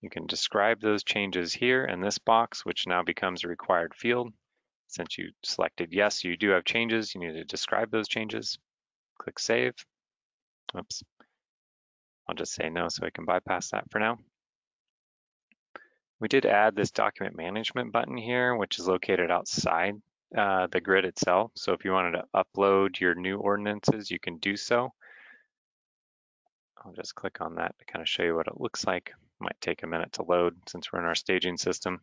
You can describe those changes here in this box, which now becomes a required field. Since you selected yes, you do have changes, you need to describe those changes. Click Save. Oops. I'll just say no so I can bypass that for now. We did add this document management button here, which is located outside the grid itself. So if you wanted to upload your new ordinances, you can do so. I'll just click on that to kind of show you what it looks like. Might take a minute to load since we're in our staging system.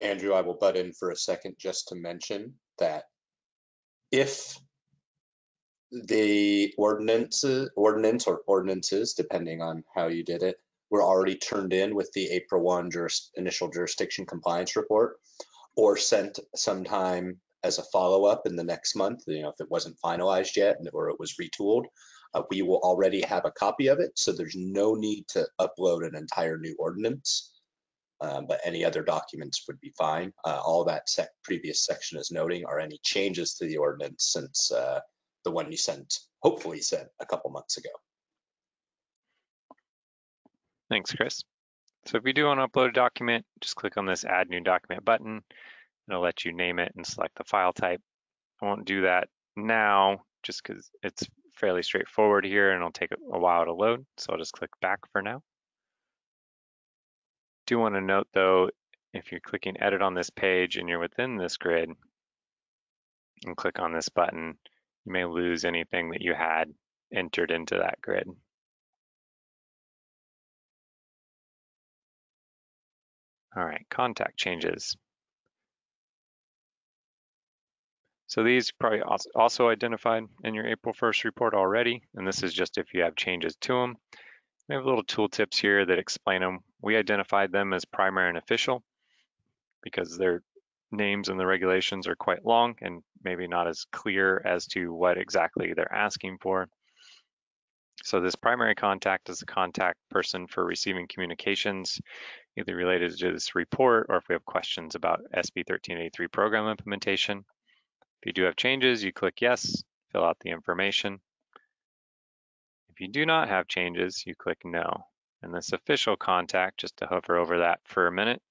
Andrew, I will butt in for a second just to mention that if the ordinance or ordinances, depending on how you did it, were already turned in with the April 1 initial jurisdiction compliance report, or sent sometime as a follow-up in the next month, if it wasn't finalized yet or it was retooled, we will already have a copy of it. So there's no need to upload an entire new ordinance. But any other documents would be fine. All that previous section is noting are any changes to the ordinance since the one you hopefully sent a couple months ago. Thanks, Chris. So if you do want to upload a document, just click on this Add New Document button. It'll let you name it and select the file type. I won't do that now just because it's fairly straightforward here and it'll take a while to load. So I'll just click back for now. Do want to note though, if you're clicking edit on this page and you're within this grid and click on this button, you may lose anything that you had entered into that grid. All right, contact changes. So these probably also identified in your April 1st report already, and this is just if you have changes to them. We have little tooltips here that explain them. We identified them as primary and official because their names in the regulations are quite long and maybe not as clear as to what exactly they're asking for. So this primary contact is the contact person for receiving communications, either related to this report or if we have questions about SB 1383 program implementation. If you do have changes, you click yes, fill out the information. If you do not have changes, you click no. And this official contact, just to hover over that for a minute,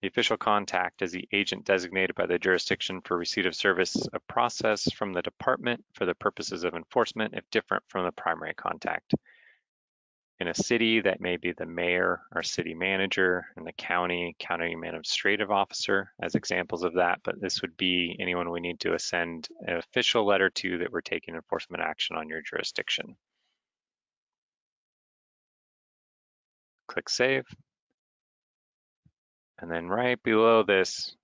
the official contact is the agent designated by the jurisdiction for receipt of service of process from the department for the purposes of enforcement if different from the primary contact. In a city, that may be the mayor or city manager, and the county administrative officer as examples of that, but this would be anyone we need to send an official letter to that we're taking enforcement action on your jurisdiction. Click Save. And then right below this,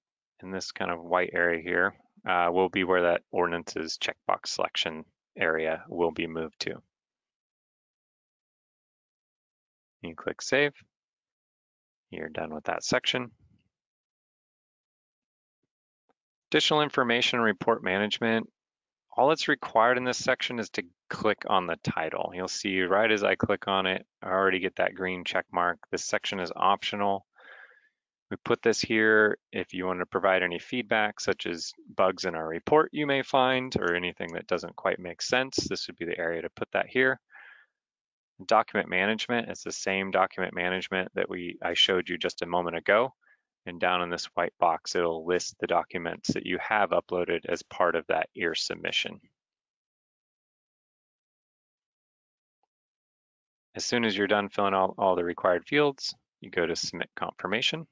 in this kind of white area here, will be where that ordinances checkbox selection area will be moved to. You click Save. You're done with that section. Additional information report management. All that's required in this section is to click on the title. You'll see right as I click on it, I already get that green check mark. This section is optional. We put this here if you want to provide any feedback, such as bugs in our report you may find, or anything that doesn't quite make sense. This would be the area to put that here. Document management, it's the same document management that I showed you just a moment ago. And down in this white box, it'll list the documents that you have uploaded as part of that EAR submission. As soon as you're done filling out all the required fields, you go to Submit Confirmation.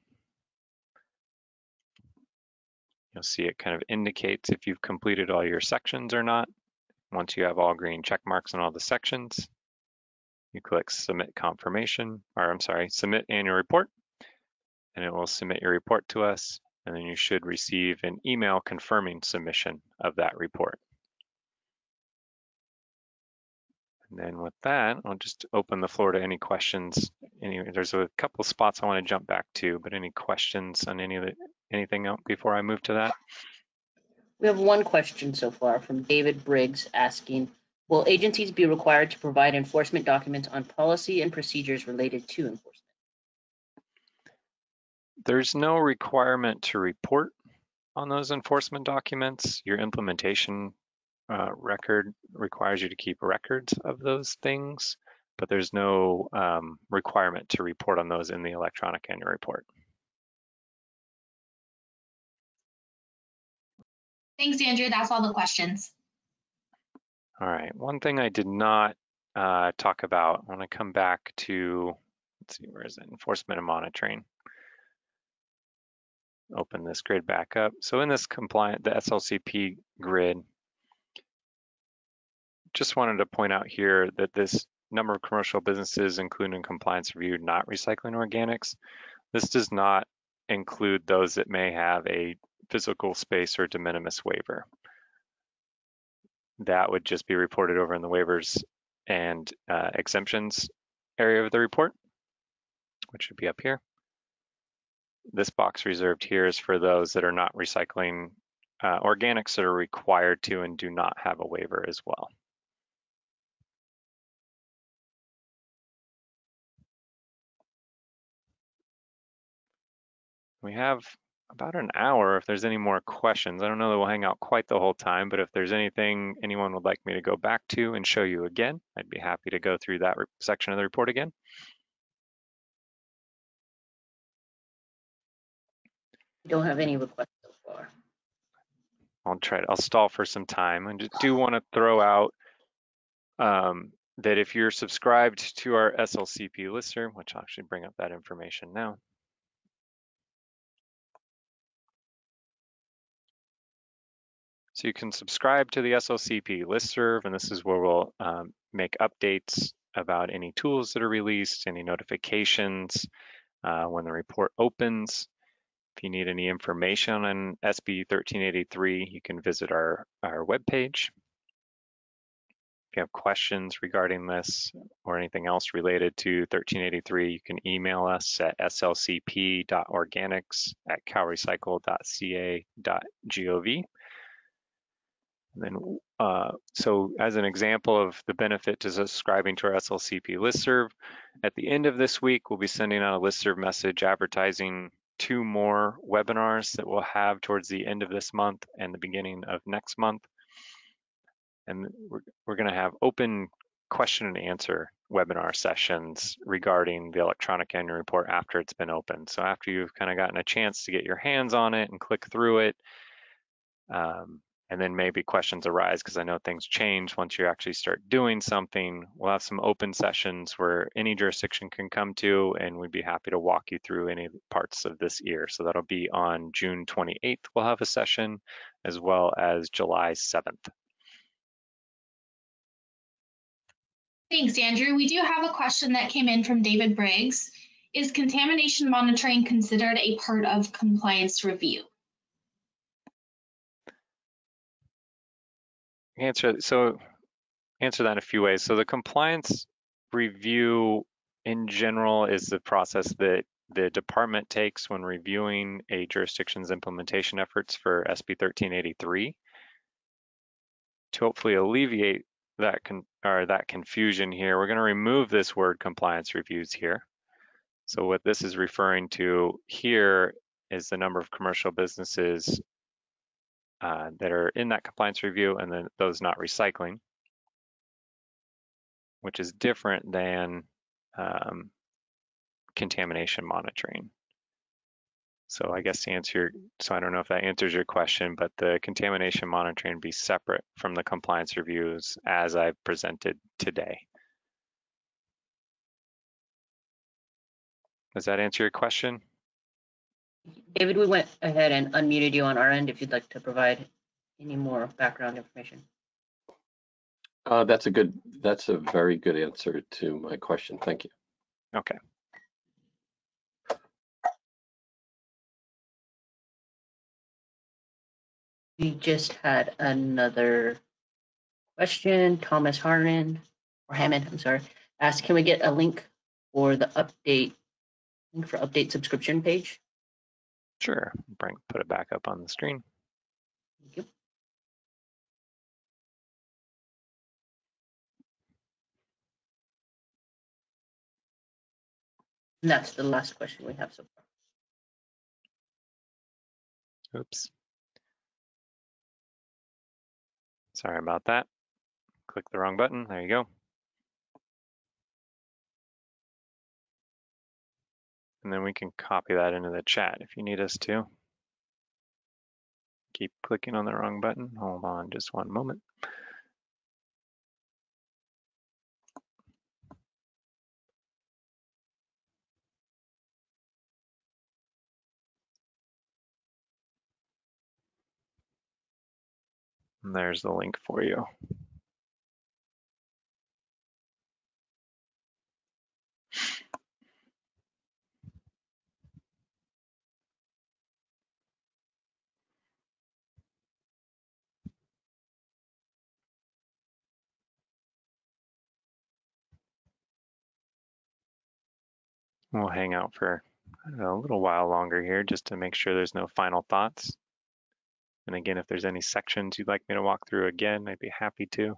You'll see it kind of indicates if you've completed all your sections or not. Once you have all green check marks on all the sections, you click Submit Confirmation, or I'm sorry, Submit Annual Report, and it will submit your report to us. and then you should receive an email confirming submission of that report. And then with that, I'll just open the floor to any questions. There's a couple spots I want to jump back to, but any questions on anything else before I move to that? We have one question so far from David Briggs asking, will agencies be required to provide enforcement documents on policy and procedures related to enforcement? There's no requirement to report on those enforcement documents. Your implementation record requires you to keep records of those things, but there's no requirement to report on those in the electronic annual report. Thanks, Andrew. That's all the questions. All right, one thing I did not talk about, I want to come back to, let's see, where is it? Enforcement and monitoring. Open this grid back up. So in this the SLCP grid, just wanted to point out here that this number of commercial businesses, including compliance review, not recycling organics, this does not include those that may have a physical space or de minimis waiver. That would just be reported over in the waivers and exemptions area of the report, which should be up here. This box reserved here is for those that are not recycling organics that are required to and do not have a waiver as well. We have about an hour if there's any more questions. I don't know that we'll hang out quite the whole time, but if there's anything anyone would like me to go back to and show you again, I'd be happy to go through that section of the report again. We don't have any requests so far. I'll stall for some time and just do want to throw out that if you're subscribed to our SLCP listserv, which I'll actually bring up that information now. So you can subscribe to the SLCP listserv, and this is where we'll make updates about any tools that are released, any notifications when the report opens. If you need any information on SB 1383, you can visit our webpage. If you have questions regarding this or anything else related to 1383, you can email us at slcp.organics@calrecycle.ca.gov. And then, so as an example of the benefit to subscribing to our SLCP listserv, at the end of this week, we'll be sending out a listserv message advertising 2 more webinars that we'll have towards the end of this month and the beginning of next month. And we're going to have open question and answer webinar sessions regarding the electronic annual report after it's been opened. So after you've kind of gotten a chance to get your hands on it and click through it, and then maybe questions arise because I know things change once you actually start doing something. We'll have some open sessions where any jurisdiction can come to, and we'd be happy to walk you through any parts of this year. So that'll be on June 28th, we'll have a session, as well as July 7th. Thanks, Andrew. We do have a question that came in from David Briggs. Is contamination monitoring considered a part of compliance review? Answer that in a few ways. So the compliance review in general is the process that the department takes when reviewing a jurisdiction's implementation efforts for SB 1383. To hopefully alleviate that confusion here, we're going to remove this word compliance reviews here. So what this is referring to here is the number of commercial businesses that are in that compliance review, and then those not recycling, which is different than contamination monitoring. So I guess to answer so I don't know if that answers your question, but the contamination monitoring be separate from the compliance reviews as I've presented today. Does that answer your question? David, we went ahead and unmuted you on our end if you'd like to provide any more background information. That's a very good answer to my question. Thank you. Okay. We just had another question. Thomas Hammond, I'm sorry, asked, can we get a link for the update subscription page? Sure, put it back up on the screen. Thank you. And that's the last question we have so far. Oops. Sorry about that. Click the wrong button. There you go. And then we can copy that into the chat if you need us to. Keep clicking on the wrong button. Hold on just one moment. And there's the link for you. We'll hang out for a little while longer here just to make sure there's no final thoughts. And again, if there's any sections you'd like me to walk through again, I'd be happy to.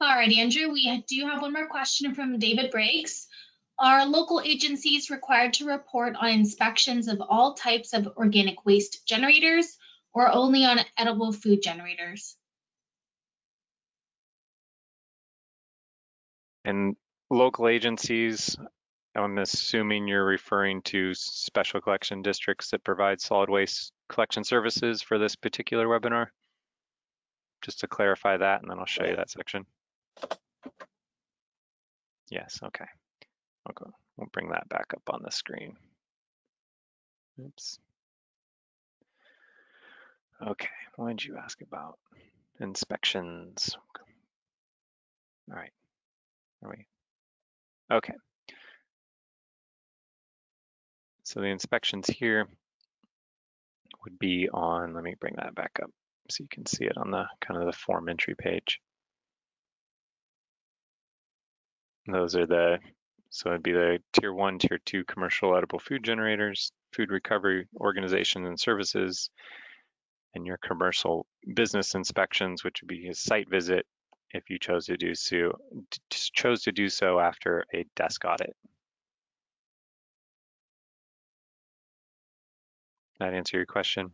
All right, Andrew, we do have one more question from David Briggs. Are local agencies required to report on inspections of all types of organic waste generators or only on edible food generators? And local agencies, I'm assuming you're referring to special collection districts that provide solid waste collection services for this particular webinar. Just to clarify that, and then I'll show you that section. Yes, okay. We'll bring that back up on the screen. Oops. Okay, what did you ask about? Inspections. All right, are we? Okay. So the inspections here would be on, let me bring that back up so you can see it on the kind of the form entry page. Those are so it'd be the tier 1, tier 2 commercial edible food generators, food recovery organizations and services, and your commercial business inspections, which would be a site visit if you chose to do so after a desk audit. That answer your question?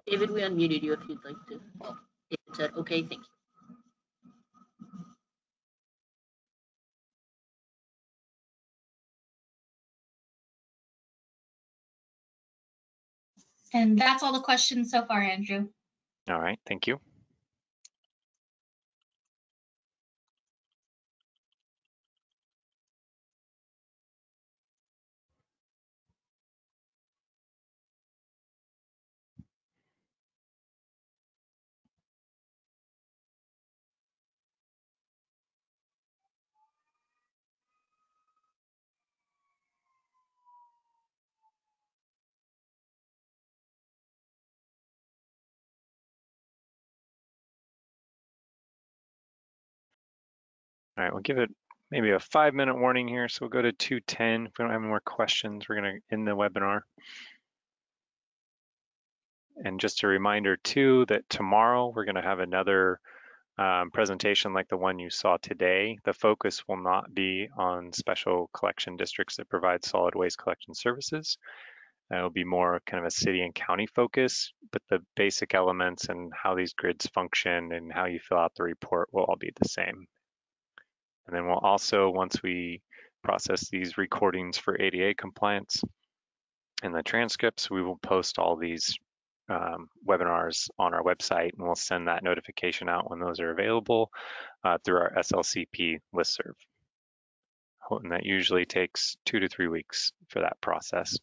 David, we unmuted you if you'd like to. Oh, David said, okay, thank you. And that's all the questions so far, Andrew. All right, thank you. All right, we'll give it maybe a 5-minute warning here. So we'll go to 2:10. If we don't have any more questions, we're going to end the webinar. And just a reminder too, that tomorrow we're going to have another presentation like the one you saw today. The focus will not be on special collection districts that provide solid waste collection services. It'll be more kind of a city and county focus, but the basic elements and how these grids function and how you fill out the report will all be the same. And then we'll also, once we process these recordings for ADA compliance. And the transcripts, we will post all these webinars on our website, and we'll send that notification out when those are available through our SLCP listserv. And that usually takes 2 to 3 weeks for that process.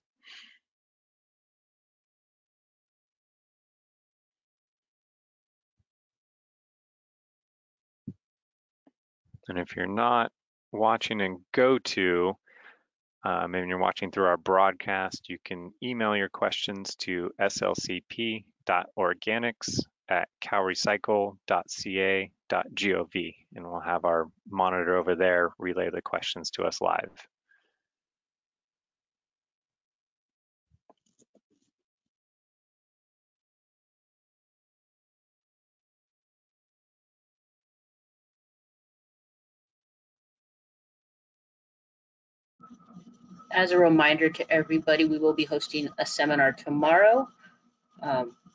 And if you're not watching in GoTo, and you're watching through our broadcast, you can email your questions to slcp.organics@calrecycle.ca.gov, and we'll have our monitor over there relay the questions to us live. As a reminder to everybody, we will be hosting a seminar tomorrow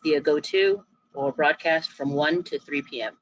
via GoTo or broadcast from 1 to 3 p.m.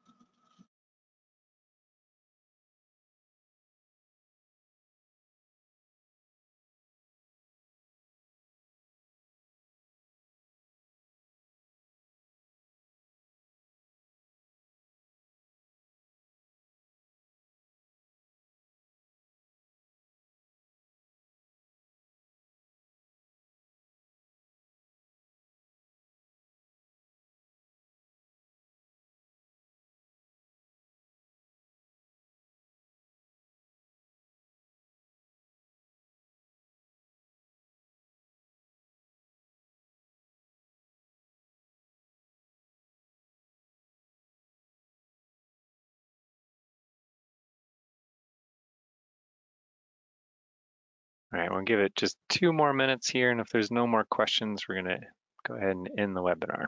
All right, we'll give it just 2 more minutes here, and if there's no more questions, we're going to go ahead and end the webinar.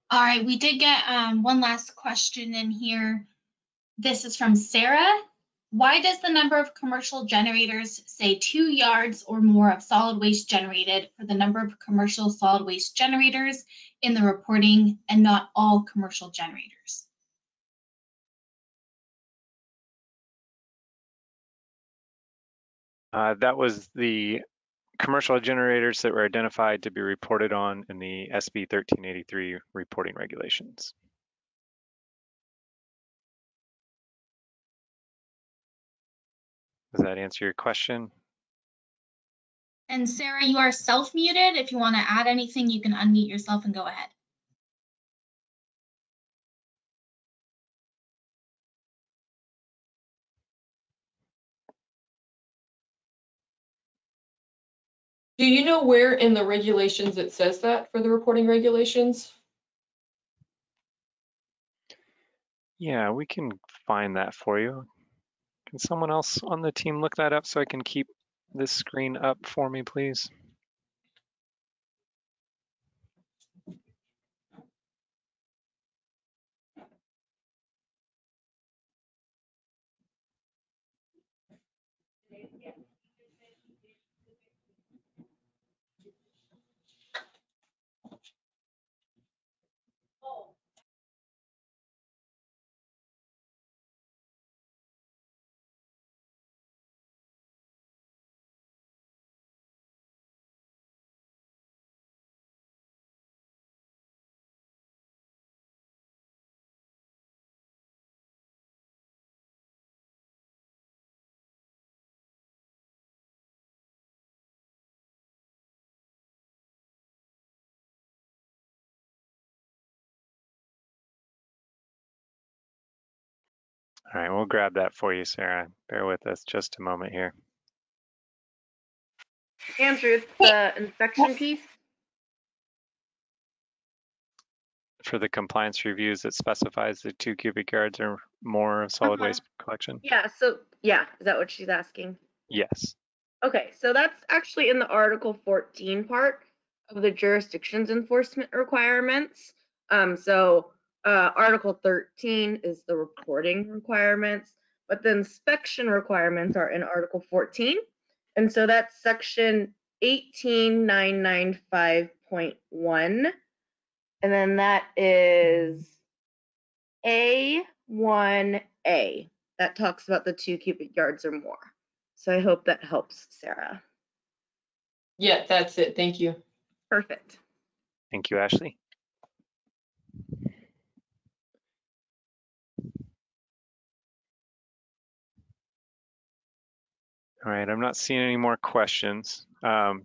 All right, we did get one last question in here. This is from Sarah. Why does the number of commercial generators say 2 yards or more of solid waste generated for the number of commercial solid waste generators in the reporting and not all commercial generators? That was the commercial generators that were identified to be reported on in the SB 1383 reporting regulations. Does that answer your question? And Sarah, you are self-muted. If you want to add anything, you can unmute yourself and go ahead. Do you know where in the regulations it says that for the reporting regulations? Yeah, we can find that for you. Can someone else on the team look that up so I can keep this screen up for me, please? All right, we'll grab that for you, Sarah. Bear with us just a moment here. Andrew, it's the inspection piece. For the compliance reviews, it specifies the 2 cubic yards or more of solid waste collection? Yeah, so, yeah, is that what she's asking? Yes. Okay, so that's actually in the Article 14 part of the jurisdiction's enforcement requirements. Article 13 is the reporting requirements, but the inspection requirements are in Article 14. And so that's section 18995.1. And then that is A1A. That talks about the 2 cubic yards or more. So I hope that helps, Sarah. Yeah, that's it. Thank you. Perfect. Thank you, Ashley. All right, I'm not seeing any more questions.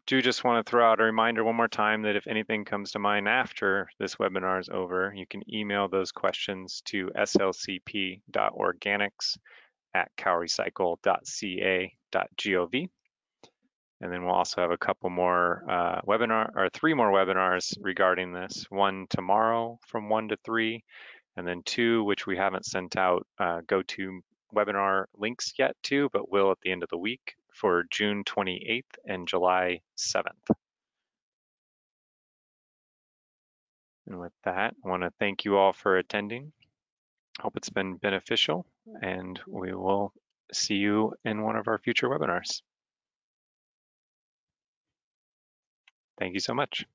Do just want to throw out a reminder one more time that if anything comes to mind after this webinar is over, you can email those questions to slcp.organics@calrecycle.ca.gov. And then we'll also have a couple more 3 more webinars regarding this. One tomorrow from 1 to 3, and then 2, which we haven't sent out GoToWebinar links yet to, but will at the end of the week, for June 28th and July 7th. And with that, I want to thank you all for attending. Hope it's been beneficial, and we will see you in one of our future webinars. Thank you so much.